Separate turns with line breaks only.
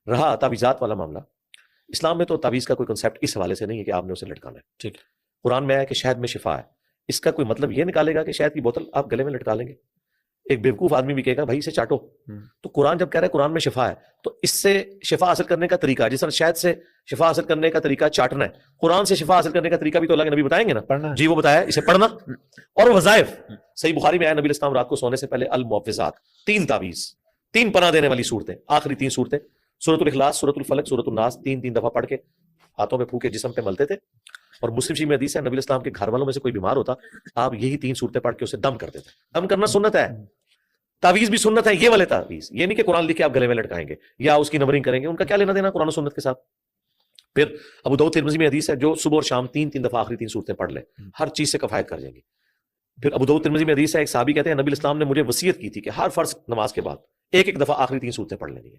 रहा तावीज़ात वाला मामला, इस्लाम में तो तावीज़ का कोई कंसेप्ट इस हवाले से नहीं है कि आपने उसे लटकाना है।
ठीक।
कुरान में है कि शहद में शिफा है। इसका कोई मतलब ये निकालेगा कि शहद की बोतल आप गले में लटका लेंगे? एक बेवकूफ आदमी भी कहेगा भाई इसे चाटो। तो कुरान जब कह रहा है कुरान में शिफा है, तो इससे शिफा हासिल करने का तरीका, जिस तरह शहद से शिफा हासिल करने का तरीका चाटना है, कुरान से शिफा हासिल करने का तरीका भी तो अल्लाह के नबी बताएंगे ना,
पढ़ना
जी वो बताया इसे पढ़ना। और वज़ाइफ सही बुखारी में आया, नबी इस्लाम रात को सोने से पहले अल मुअव्विज़ात, 3 तावीज़, 3 पनाह देने वाली सूरतें, आखिरी 3 सूरतें, सूरतुल इखलास, सूरतुल फलक, सूरतुल नास, 3-3 दफा पढ़ के हाथों में फूके जिस्म पे मलते थे। और मुस्लिम शरीफ में हदीस है, नबी इस्लाम के घर वालों में से कोई बीमार होता, आप यही 3 सूरतें पढ़ के उसे दम कर देते। दम करना सुन्नत है, तावीज़ भी सुन्नत है, ये वाले तावीज़, ये नहीं कि कुरान लिख के आप गले में लटकाएंगे या उसकी नंबरिंग करेंगे, उनका क्या लेना देना कुरान और सुन्नत के साथ। फिर अबू दाऊद तिरमिज़ी में हदीस है, जो सुबह और शाम 3-3 दफा आखिरी 3 सूरतें पढ़ ले, हर चीज से कफायत कर जाएंगी। फिर अबू दाऊद तिरमिज़ी में हदीस है, एक सहाबी कहते हैं नबी इस्लाम ने मुझे वसीयत की थी कि हर फर्ज नमाज के बाद एक एक दफा आखिरी 3 सूरतें पढ़ लेनी है।